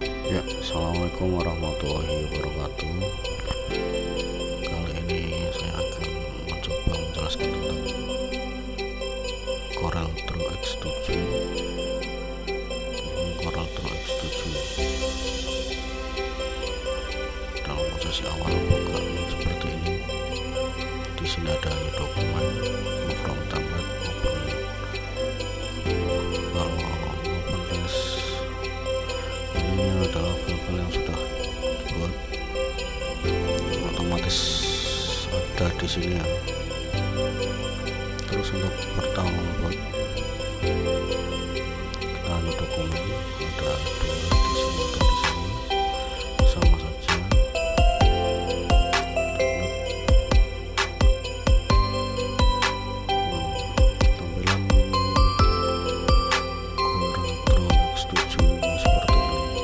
Ya, assalamualaikum warahmatullahi wabarakatuh. Kali ini saya akan mencoba menjelaskan tentang Corel Draw X7. Corel Draw X7 dalam posisi awal buka seperti ini. Di sini ada dokumen from template open. Kalau open list ini adalah file-file yang sudah dibuat otomatis ada di sini ya. Terus untuk pertama buat kita dokumen ada dua di sini atau di sini sama saja. Tampilan Corel Draw X7 seperti ini.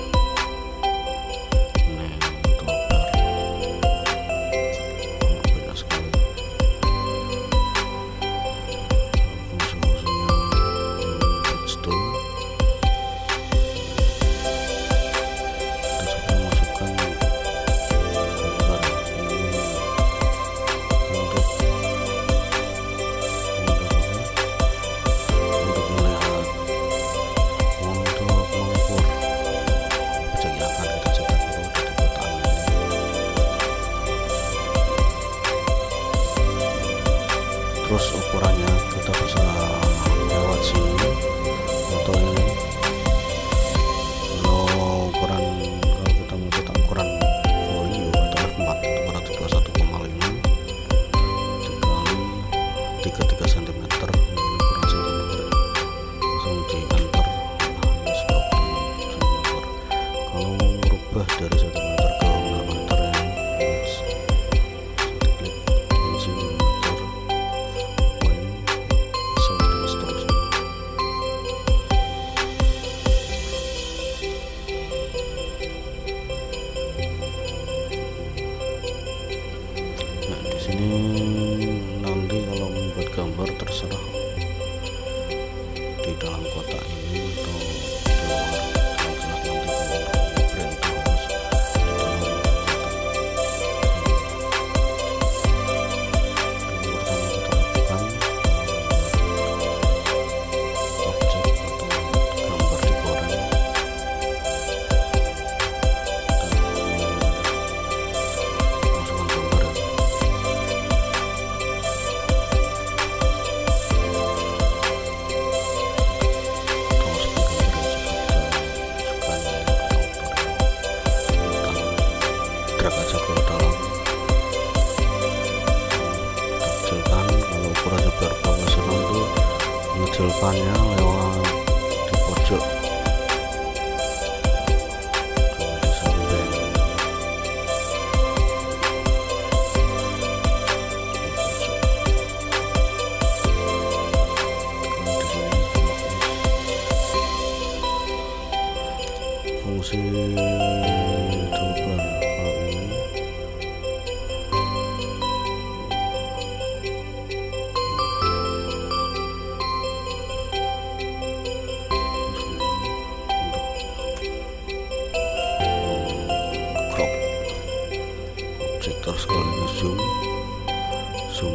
Banyak sekali fungsi-fungsinya. Touch tool kita sudah masukkan gambar ini untuk melihat, untuk mengukur objek yang akan kita cetak itu di kotak ini. Terus ukurannya kita bisa lewat sini. Untuk ini kalau kita mau cetak ukuran folio atau F4 itu berarti 21,5 dikali 33 cm. Ini ukuran cm, langsung di enter. Ini sudah ukuran cm. Kalau mau merubah dari cm ke mm ini diklik cm, poin, dan seterusnya. Nah, di sini nanti kalau membuat gambar terserah di dalam kotak ini atau di luar, yang jelas nanti kalau print itu harus di dalam kotak. Yang pertama kita lakukan objek atau gambar di Corel. Masukkan gambar ya. Drag aja ke dalam, kecilkan. Kalau ukurannya biar profesional itu mengecilkannya lewat di pojok, di samping, di pojok. Kalau di sini fungsi toolbar kalau ini untuk crop objek, terus kalau ini zoom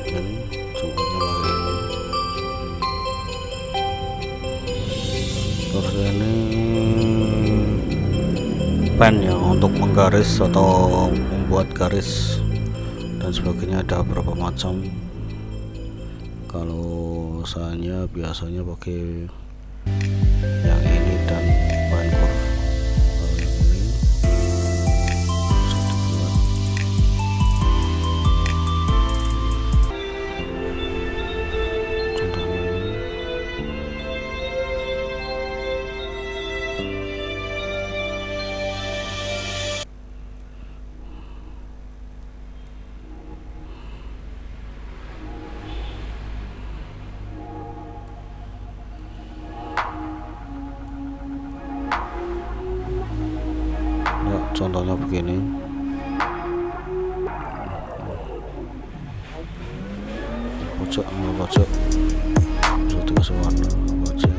in, zoom in-nya pakai ini. Terus ini pen ya untuk menggaris atau membuat garis dan sebagainya, ada beberapa macam. Kalau saya biasanya pakai yang ini dan pen curve. Kalau yang ini bisa dibuat contohnya ini. Ya, contohnya begini. Pojok bisa dikasih warna apa aja.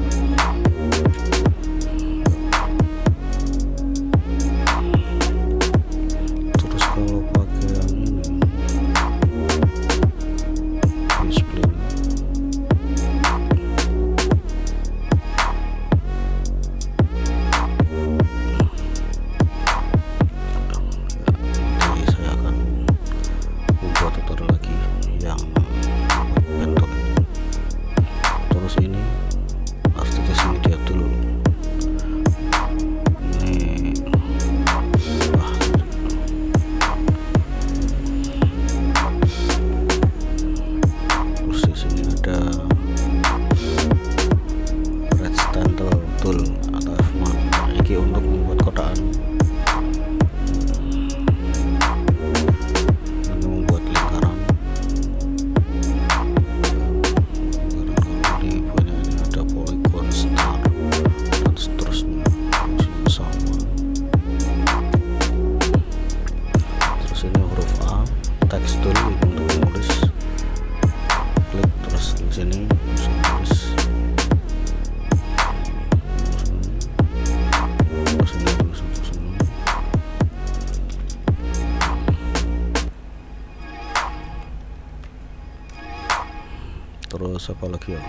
terus apa lagi ya,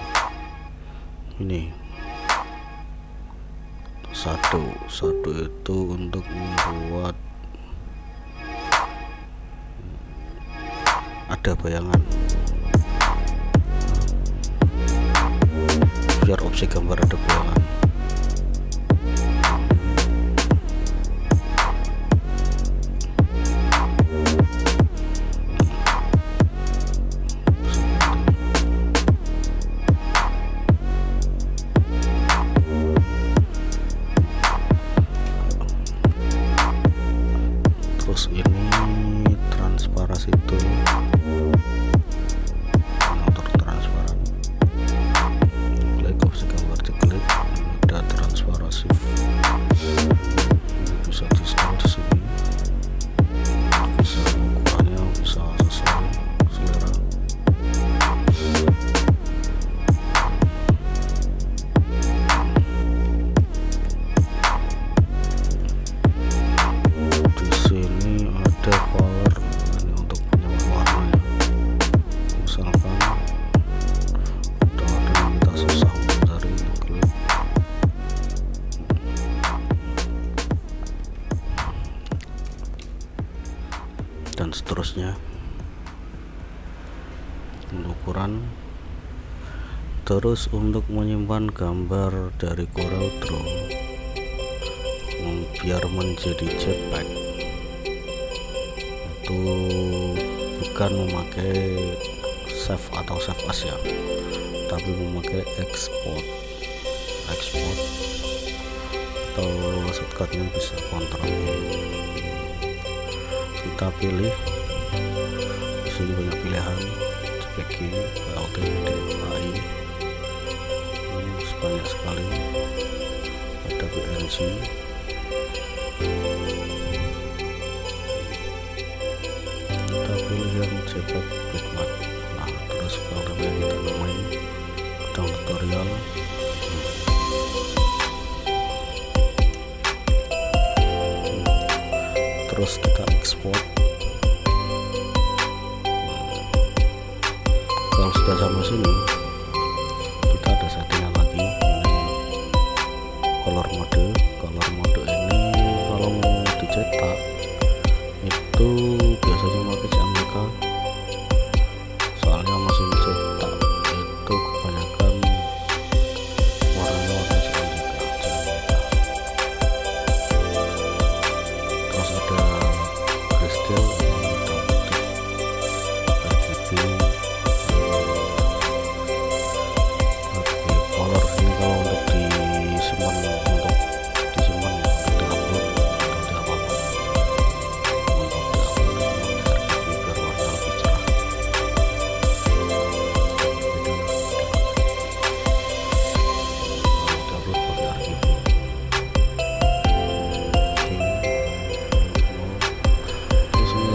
ini satu itu untuk membuat ada bayangan biar objek gambar ada bayangan. Terus ini transparasi tool untuk transparan, klik opsi gambar, diklik ada transparasi, bisa di install di sini, bisa ukurannya bisa sesuai selera. Power ini untuk penyamaan warna ya, misalkan warna yang kita susah mencari, klik dan seterusnya. Untuk ukuran, terus untuk menyimpan gambar dari Corel Draw biar menjadi JPEG itu bukan memakai save atau save as ya, tapi memakai export atau shortcutnya bisa Ctrl. Kita pilih di sini banyak pilihan, JPG, PLT, DFI, banyak sekali, ada PNG. Pilih yang JPEG bitmap. Nah, terus file yang kita namai bidang tutorial. Terus kita ekspor. Kalau sudah sampai sini, kita ada settingan lagi. Ini color mode ini kalau mau dicetak itu biasanya pakai CMYK, soalnya mesin cetak itu kebanyakan warnanya warna CMYK. Terus ada kristal, color ini kalau untuk disimpan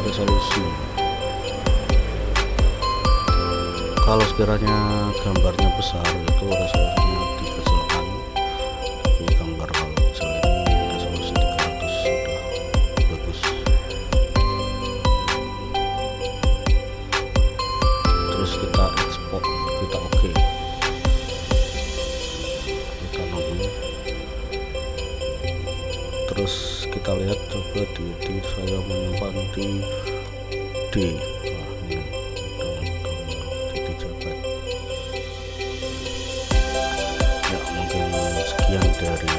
resolusi. Kalau sekiranya gambarnya besar itu resolusinya dikecilkan, tapi gambar kalau kecil ini resolusi 300 sudah bagus. Terus kita ekspor, kita oke, kita nunggu. Terus kita lihat, coba di saya menyimpan di D. Ya, mungkin sekian dari